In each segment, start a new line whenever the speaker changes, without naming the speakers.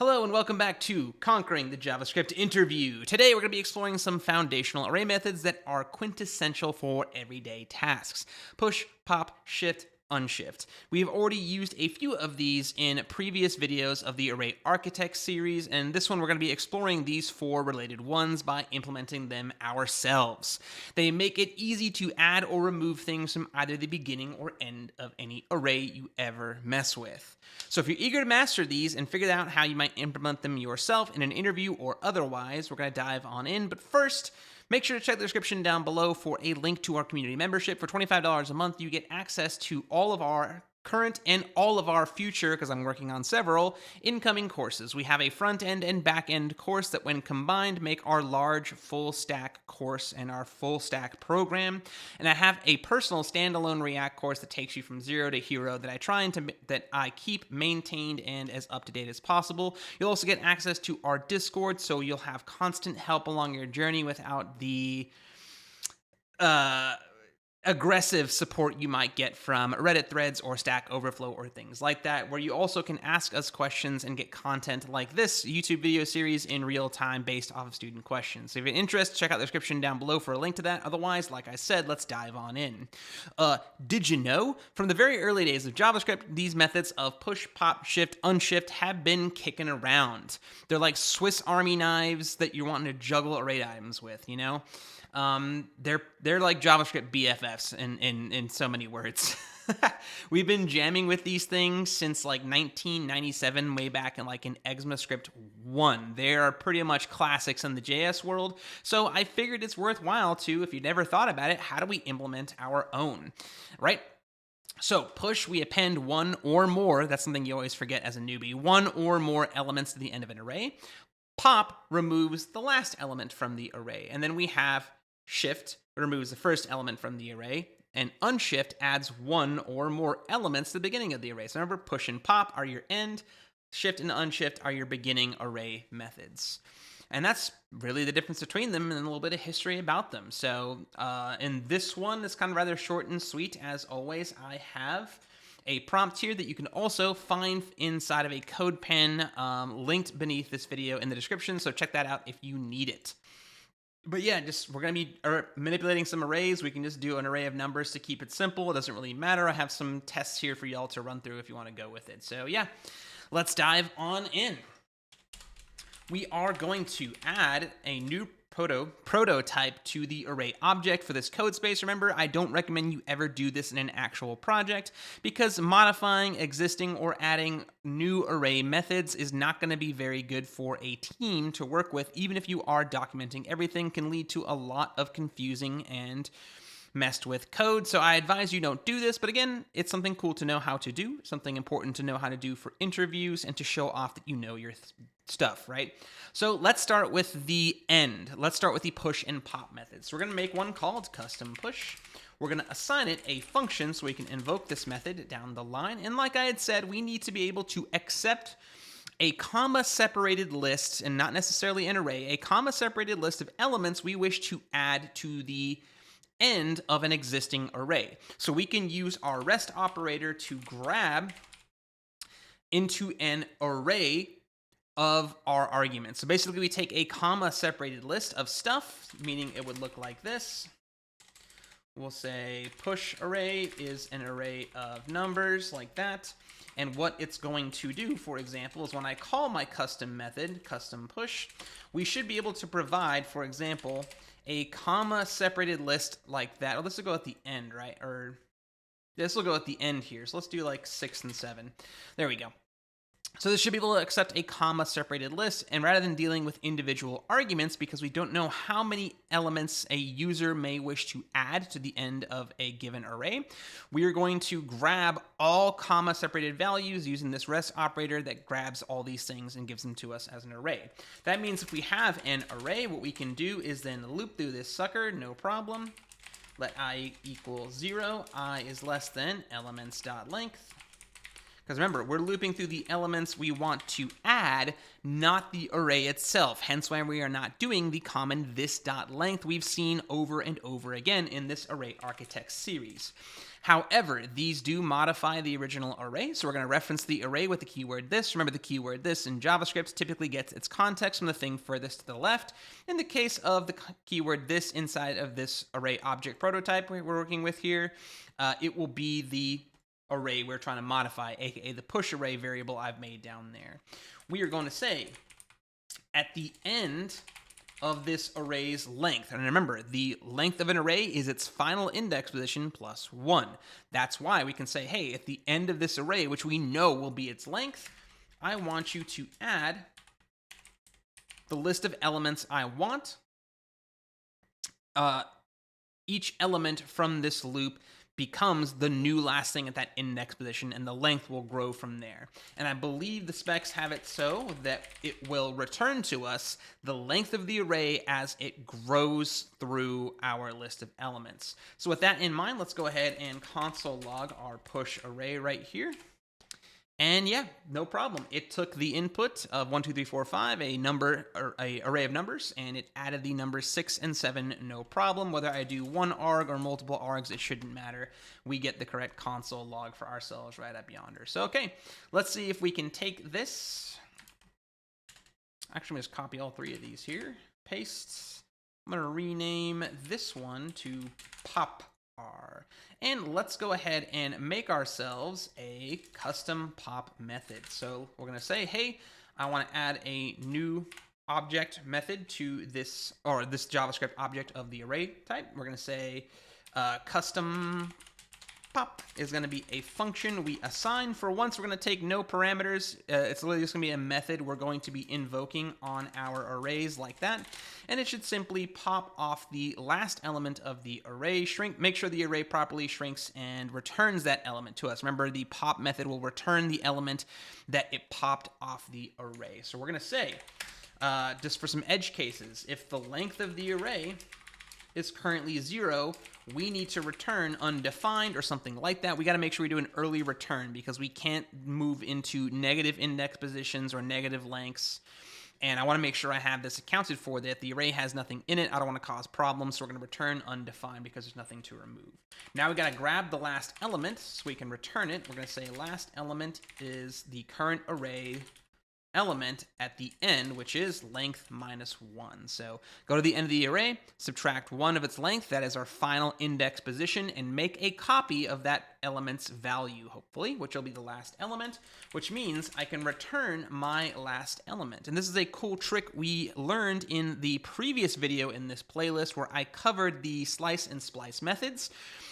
Hello and welcome back to Conquering the JavaScript Interview. Today we're going to be exploring some foundational array methods that are quintessential for everyday tasks. Push, pop, shift, unshift. We have already used a few of these in previous videos of the Array Architect series, and this one we're going to be exploring these four related ones by implementing them ourselves. They make it easy to add or remove things from either the beginning or end of any array you ever mess with. So if you're eager to master these and figure out how you might implement them yourself in an interview or otherwise, we're going to dive on in. But first, make sure to check the description down below for a link to our community membership. For $25 a month, you get access to all of our current and all of our future, because I'm working on several, incoming courses. We have a front-end and back-end course that when combined make our large full-stack course and our full-stack program. And I have a personal standalone React course that takes you from zero to hero that I keep maintained and as up-to-date as possible. You'll also get access to our Discord, so you'll have constant help along your journey without the aggressive support you might get from Reddit threads or Stack Overflow or things like that, where you also can ask us questions and get content like this YouTube video series in real time based off of student questions. So if you're interested, check out the description down below for a link to that. Otherwise, like I said, let's dive on in. Did you know? From the very early days of JavaScript, these methods of push, pop, shift, unshift have been kicking around. They're like Swiss Army knives that you're wanting to juggle array items with, you know? They're like JavaScript BFFs in so many words. We've been jamming with these things since like 1997, way back in ECMAScript 1. They are pretty much classics in the JS world, so I figured it's worthwhile to, if you never thought about it, how do we implement our own, right? So push, we append one or more, that's something you always forget as a newbie, one or more elements to the end of an array. Pop removes the last element from the array, and then we have shift removes the first element from the array, and unshift adds one or more elements to the beginning of the array. So remember, push and pop are your end, shift and unshift are your beginning array methods. And that's really the difference between them and a little bit of history about them. So in this one, it's kind of rather short and sweet. As always, I have a prompt here that you can also find inside of a CODEPEN linked beneath this video in the description, so check that out if you need it. But yeah, we're going to be manipulating some arrays. We can just do an array of numbers to keep it simple. It doesn't really matter. I have some tests here for y'all to run through if you want to go with it. So yeah, let's dive on in. We are going to add a new prototype to the array object for this code space. Remember, I don't recommend you ever do this in an actual project because modifying existing or adding new array methods is not going to be very good for a team to work with. Even if you are documenting everything, can lead to a lot of confusing and messed with code. So I advise you don't do this, but again, it's something cool to know how to do, something important to know how to do for interviews and to show off that you know your stuff, right? So let's start with the end. Let's start with the push and pop methods. So we're going to make one called custom push. We're going to assign it a function so we can invoke this method down the line. And like I had said, we need to be able to accept a comma-separated list, and not necessarily an array, a comma-separated list of elements we wish to add to the end of an existing array. So we can use our REST operator to grab into an array of our arguments. So basically we take a comma-separated list of stuff, meaning it would look like this. We'll say push array is an array of numbers like that. And what it's going to do, for example, is when I call my custom method, custom push, we should be able to provide, for example, a comma-separated list like that. Oh, this will go at the end, right? Or this will go at the end here. So let's do like 6 and 7. There we go. So this should be able to accept a comma-separated list, and rather than dealing with individual arguments, because we don't know how many elements a user may wish to add to the end of a given array, we are going to grab all comma-separated values using this REST operator that grabs all these things and gives them to us as an array. That means if we have an array, what we can do is then loop through this sucker, no problem. Let I equal 0, I is less than elements.length. Because remember, we're looping through the elements we want to add, not the array itself. Hence why we are not doing the common this.length we've seen over and over again in this array architects series. However, these do modify the original array, so we're going to reference the array with the keyword this. Remember, the keyword this in JavaScript typically gets its context from the thing furthest to the left. In the case of the keyword this inside of this array object prototype we're working with here, it will be the array we're trying to modify, aka the push array variable I've made down there. We are going to say at the end of this array's length. And remember, the length of an array is its final index position plus 1. That's why we can say, hey, at the end of this array, which we know will be its length, I want you to add the list of elements I want. Each element from this loop becomes the new last thing at that index position, and the length will grow from there. And I believe the specs have it so that it will return to us the length of the array as it grows through our list of elements. So with that in mind, let's go ahead and console log our push array right here. And yeah, no problem. It took the input of 1, 2, 3, 4, 5, a number or a array of numbers, and it added the numbers 6 and 7, no problem. Whether I do one arg or multiple args, it shouldn't matter. We get the correct console log for ourselves right up yonder. So okay, let's see if we can take this. Actually, I'm just copy all 3 of these here. Paste. I'm going to rename this one to pop R. And let's go ahead and make ourselves a custom pop method. So we're going to say, hey, I want to add a new object method to this, or this JavaScript object of the array type. We're going to say custom pop is going to be a function we assign. For once, we're going to take no parameters. It's literally just going to be a method we're going to be invoking on our arrays like that. And it should simply pop off the last element of the array, make sure the array properly shrinks and returns that element to us. Remember, the pop method will return the element that it popped off the array. So we're going to say, just for some edge cases, if the length of the array is currently 0, we need to return undefined or something like that. We got to make sure we do an early return because we can't move into negative index positions or negative lengths. And I want to make sure I have this accounted for, that the array has nothing in it. I don't want to cause problems, so we're going to return undefined because there's nothing to remove. Now we got to grab the last element so we can return it. We're going to say last element is the current array element at the end, which is length minus 1. So go to the end of the array, subtract 1 of its length, that is our final index position, and make a copy of that element's value, hopefully, which will be the last element, which means I can return my last element. And this is a cool trick we learned in the previous video in this playlist where I covered the slice and splice methods.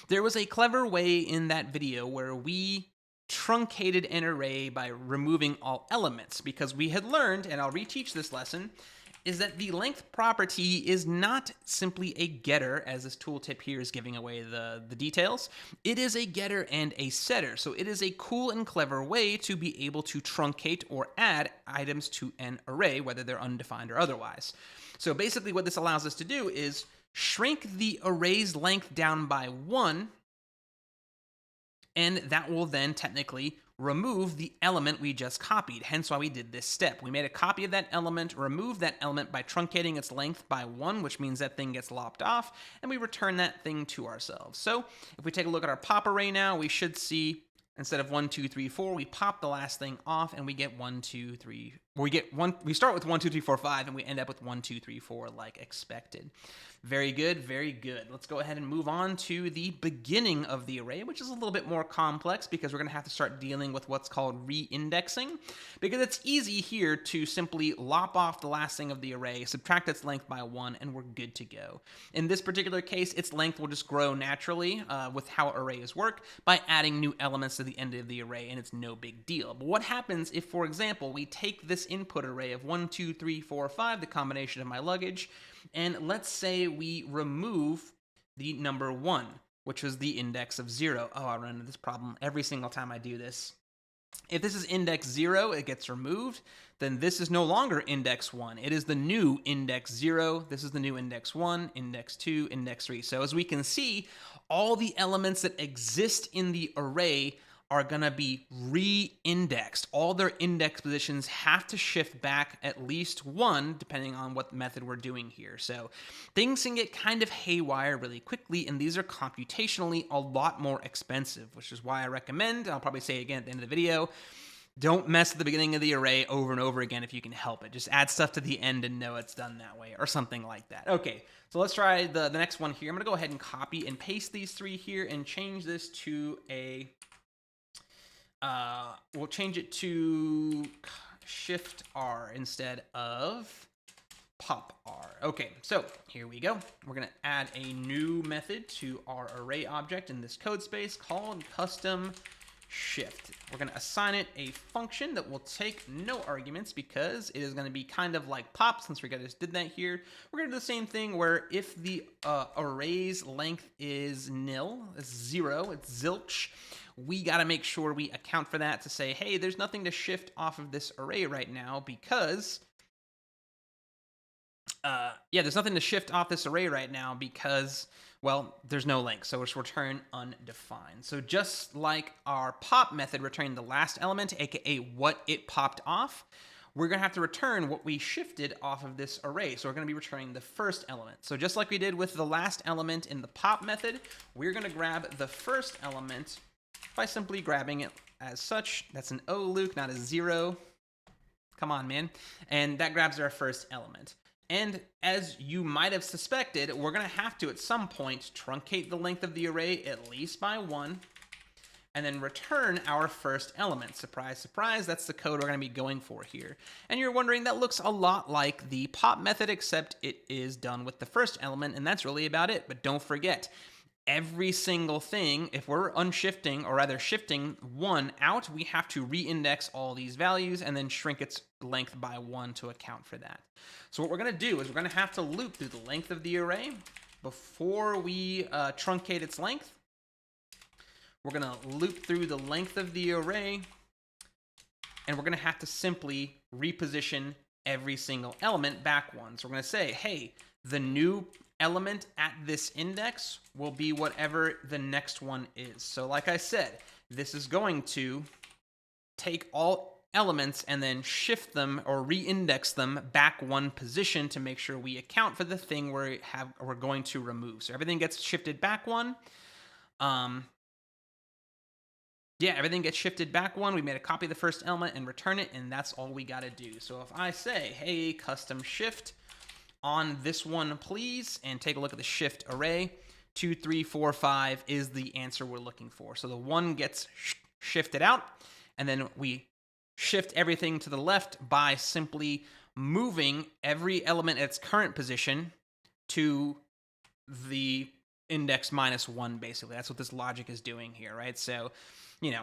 There was a clever way in that video where we truncated an array by removing all elements, because we had learned, and I'll reteach this lesson, is that the length property is not simply a getter, as this tooltip here is giving away the details. It is a getter and a setter. So it is a cool and clever way to be able to truncate or add items to an array, whether they're undefined or otherwise. So basically what this allows us to do is shrink the array's length down by 1, and that will then technically remove the element we just copied, hence why we did this step. We made a copy of that element, removed that element by truncating its length by 1, which means that thing gets lopped off, and we return that thing to ourselves. So if we take a look at our pop array now, we should see, instead of 1, 2, 3, 4, we pop the last thing off, and we get 1, 2, 3. We start with 1, 2, 3, 4, 5, and we end up with 1, 2, 3, 4 like expected. Very good, very good. Let's go ahead and move on to the beginning of the array, which is a little bit more complex because we're going to have to start dealing with what's called re-indexing, because it's easy here to simply lop off the last thing of the array, subtract its length by 1, and we're good to go. In this particular case, its length will just grow naturally with how arrays work by adding new elements to the end of the array, and it's no big deal. But what happens if, for example, we take this input array of 1, 2, 3, 4, 5, the combination of my luggage, and let's say we remove the number 1, which was the index of 0. Oh, I run into this problem every single time I do this. If this is index 0, it gets removed, then this is no longer index 1. It is the new index 0. This is the new index 1, index 2, index 3. So as we can see, all the elements that exist in the array are going to be re-indexed. All their index positions have to shift back at least one, depending on what method we're doing here. So things can get kind of haywire really quickly, and these are computationally a lot more expensive, which is why I recommend, I'll probably say again at the end of the video, don't mess at the beginning of the array over and over again if you can help it. Just add stuff to the end and know it's done that way, or something like that. Okay, so let's try the next one here. I'm going to go ahead and copy and paste these three here and change this to a... we'll change it to Shift R instead of pop R. Okay, so here we go. We're going to add a new method to our array object in this code space called custom shift. We're going to assign it a function that will take no arguments because it is going to be kind of like pop, since we just did that here. We're going to do the same thing where if the array's length is nil, it's 0, it's zilch, we got to make sure we account for that to say, hey, there's nothing to shift off of this array right now because there's nothing to shift off this array right now because, well, there's no length, so it's return undefined. So just like our pop method returning the last element, aka what it popped off, we're going to have to return what we shifted off of this array. So we're going to be returning the first element. So just like we did with the last element in the pop method, we're going to grab the first element by simply grabbing it as such. That's an O, Luke, not a 0. Come on, man. And that grabs our first element. And as you might have suspected, we're going to have to, at some point, truncate the length of the array at least by 1, and then return our first element. Surprise, surprise, that's the code we're going to be going for here. And you're wondering, that looks a lot like the pop method, except it is done with the first element, and that's really about it. But don't forget, every single thing, if we're unshifting, or rather shifting 1 out, we have to re-index all these values and then shrink its length by 1 to account for that. So what we're going to do is we're going to have to loop through the length of the array before we truncate its length. We're going to loop through the length of the array, and we're going to have to simply reposition every single element back 1. So we're going to say, hey, the new element at this index will be whatever the next one is. So like I said, this is going to take all elements and then shift them or re-index them back 1 position to make sure we account for the thing we're going to remove. So everything gets shifted back 1. Everything gets shifted back 1. We made a copy of the first element and return it, and that's all we got to do. So if I say, hey, custom shift on this one, please, and take a look at the shift array, 2, 3, 4, 5 is the answer we're looking for. So the 1 gets shifted out, and then we shift everything to the left by simply moving every element at its current position to the index -1, basically. That's what this logic is doing here, right? So, you know,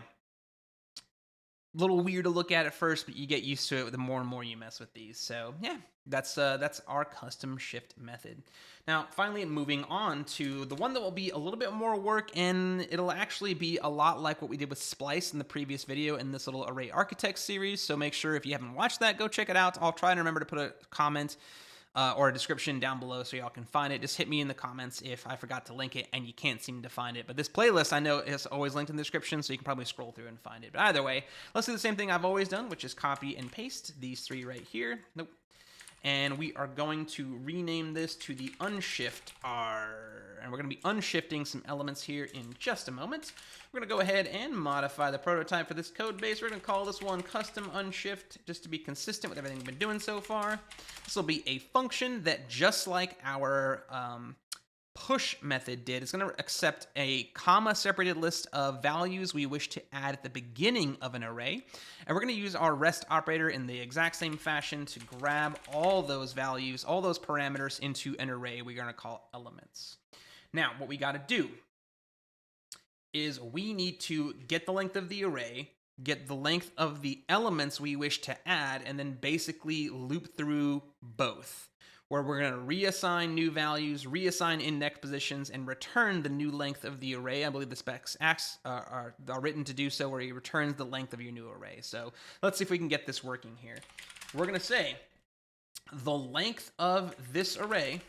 a little weird to look at first, but you get used to it the more and more you mess with these. So yeah, that's our custom shift method. Now, finally, moving on to the one that will be a little bit more work, and it'll actually be a lot like what we did with splice in the previous video in this little array architect series. So make sure if you haven't watched that, go check it out. I'll try and remember to put a comment or a description down below so y'all can find it. Just hit me in the comments if I forgot to link it and you can't seem to find it. But this playlist, I know, is always linked in the description, so you can probably scroll through and find it. But either way, let's do the same thing I've always done, which is copy and paste these 3 right here. Nope. And we are going to rename this to the Unshift R. And we're going to be unshifting some elements here in just a moment. We're going to go ahead and modify the prototype for this code base. We're going to call this one custom unshift, just to be consistent with everything we've been doing so far. This will be a function that, just like our push method did, is going to accept a comma-separated list of values we wish to add at the beginning of an array. And we're going to use our REST operator in the exact same fashion to grab all those values, all those parameters into an array we're going to call elements. Now, what we got to do is we need to get the length of the array, get the length of the elements we wish to add, and then basically loop through both, where we're going to reassign new values, reassign index positions, and return the new length of the array. I believe the specs are written to do so, where it returns the length of your new array. So let's see if we can get this working here. We're going to say the length of this array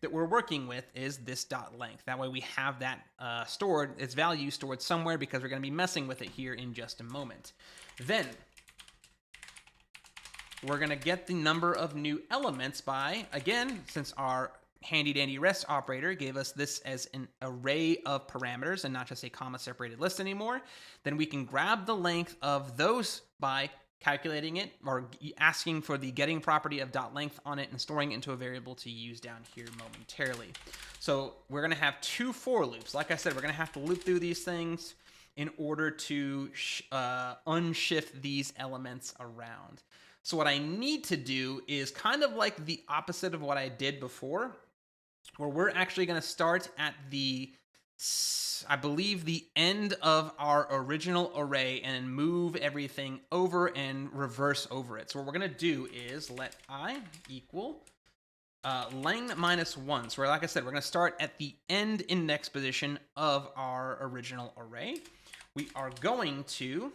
that we're working with is this dot length. That way we have that stored, its value stored somewhere, because we're going to be messing with it here in just a moment. Then we're going to get the number of new elements by, again, since our handy dandy rest operator gave us this as an array of parameters and not just a comma separated list anymore, then we can grab the length of those by calculating it or asking for the getting property of dot length on it and storing it into a variable to use down here momentarily. So we're going to have 2 for loops. Like I said, we're going to have to loop through these things in order to unshift these elements around. So what I need to do is kind of like the opposite of what I did before, where we're actually going to start at the, I believe, the end of our original array and move everything over and reverse over it. So what we're going to do is let I equal length minus 1. So like I said, we're going to start at the end index position of our original array. We are going to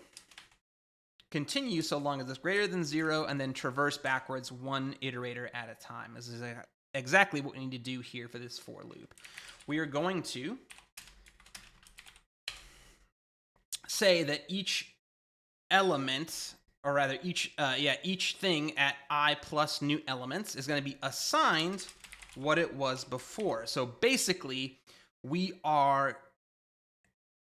continue so long as it's greater than 0 and then traverse backwards 1 iterator at a time. This is exactly what we need to do here for this for loop. We are going to say that each element, or rather each thing at I plus new elements is going to be assigned what it was before. So basically, we are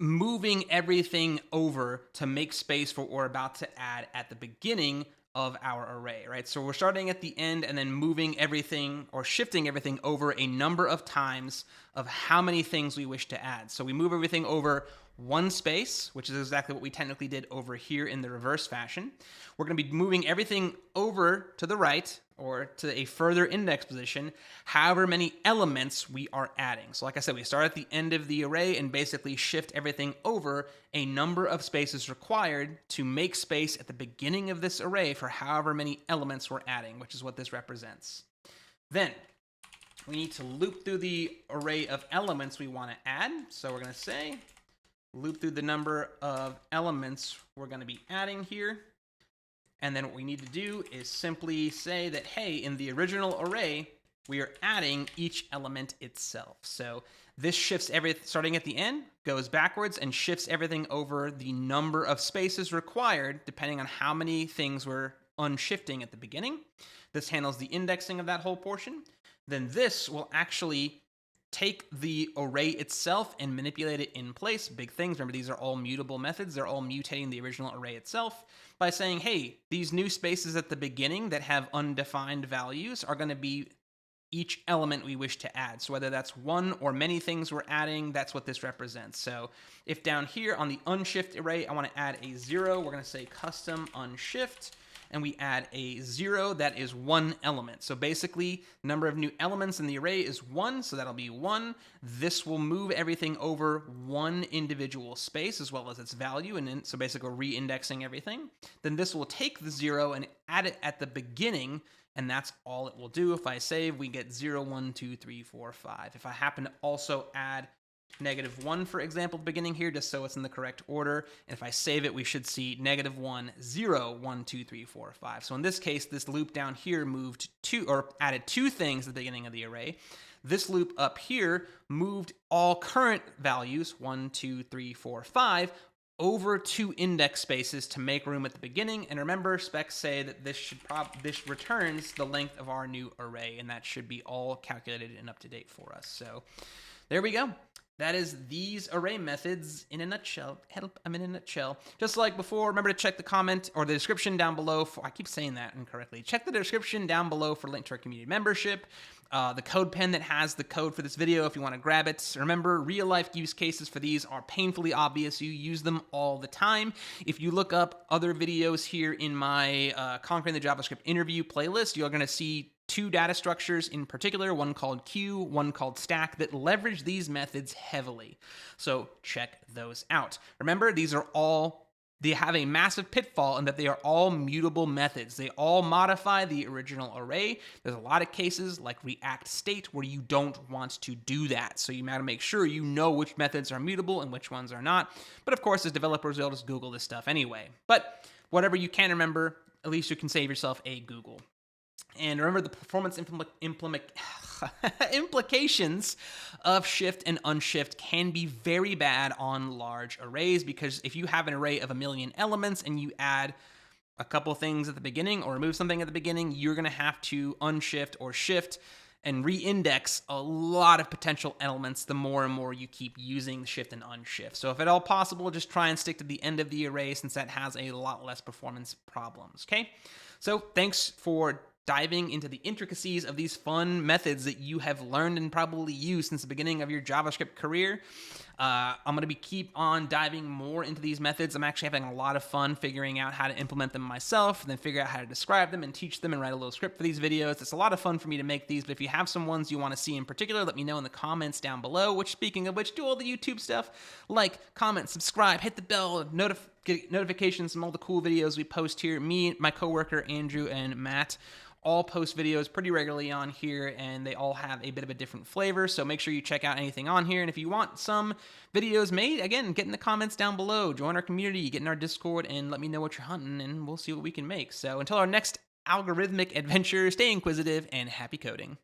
moving everything over to make space for what we're about to add at the beginning of our array, right? So we're starting at the end and then moving everything or shifting everything over a number of times of how many things we wish to add. So we move everything over 1 space, which is exactly what we technically did over here in the reverse fashion. We're going to be moving everything over to the right or to a further index position, however many elements we are adding. So like I said, we start at the end of the array and basically shift everything over a number of spaces required to make space at the beginning of this array for however many elements we're adding, which is what this represents. Then we need to loop through the array of elements we want to add. So we're going to say loop through the number of elements we're going to be adding here. And then what we need to do is simply say that, hey, in the original array, we are adding each element itself. So this shifts everything, starting at the end, goes backwards and shifts everything over the number of spaces required, depending on how many things we're unshifting at the beginning. This handles the indexing of that whole portion. Then this will actually take the array itself and manipulate it in place. Big things. Remember, these are all mutable methods. They're all mutating the original array itself by saying, hey, these new spaces at the beginning that have undefined values are going to be each element we wish to add. So whether that's one or many things we're adding, that's what this represents. So if down here on the unshift array, I want to add a 0, we're going to say custom unshift, and we add a 0, that is 1 element. So basically, number of new elements in the array is 1, so that'll be 1. This will move everything over 1 individual space as well as its value, and then, so basically re-indexing everything. Then this will take the 0 and add it at the beginning, and that's all it will do. If I save, we get 0, 1, 2, 3, 4, 5. If I happen to also add -1, for example, at the beginning here, just so it's in the correct order. And if I save it, we should see -1, 0, 1, 2, 3, 4, 5. So in this case, this loop down here moved 2, or added 2 things at the beginning of the array. This loop up here moved all current values, 1, 2, 3, 4, 5, over 2 index spaces to make room at the beginning. And remember, specs say that this returns the length of our new array, and that should be all calculated and up to date for us. So there we go. That is these array methods in a nutshell. I'm in a nutshell. Just like before, remember to check the comment or the description down below for, I keep saying that incorrectly. Check the description down below for a link to our community membership. The CODEPEN that has the code for this video if you want to grab it. Remember, real life use cases for these are painfully obvious. You use them all the time. If you look up other videos here in my Conquering the JavaScript Interview playlist, you're going to see 2 data structures in particular, one called queue, one called stack, that leverage these methods heavily. So check those out. Remember, they have a massive pitfall in that they are all mutable methods. They all modify the original array. There's a lot of cases like React State where you don't want to do that. So you gotta make sure you know which methods are mutable and which ones are not. But of course, as developers, you'll just Google this stuff anyway. But whatever you can remember, at least you can save yourself a Google. And remember, the performance implications of shift and unshift can be very bad on large arrays, because if you have an array of a million elements and you add a couple things at the beginning or remove something at the beginning, you're going to have to unshift or shift and re-index a lot of potential elements the more and more you keep using shift and unshift. So if at all possible, just try and stick to the end of the array, since that has a lot less performance problems, okay? So thanks for diving into the intricacies of these fun methods that you have learned and probably used since the beginning of your JavaScript career. I'm going to keep on diving more into these methods. I'm actually having a lot of fun figuring out how to implement them myself, and then figure out how to describe them and teach them and write a little script for these videos. It's a lot of fun for me to make these, but if you have some ones you want to see in particular, let me know in the comments down below. Which, speaking of which, do all the YouTube stuff, like, comment, subscribe, hit the bell, get notifications from all the cool videos we post here. Me, my coworker Andrew, and Matt all post videos pretty regularly on here, and they all have a bit of a different flavor, so make sure you check out anything on here. And if you want some videos made, again, get in the comments down below, join our community, get in our Discord, and let me know what you're hunting, and we'll see what we can make. So until our next algorithmic adventure, stay inquisitive and happy coding.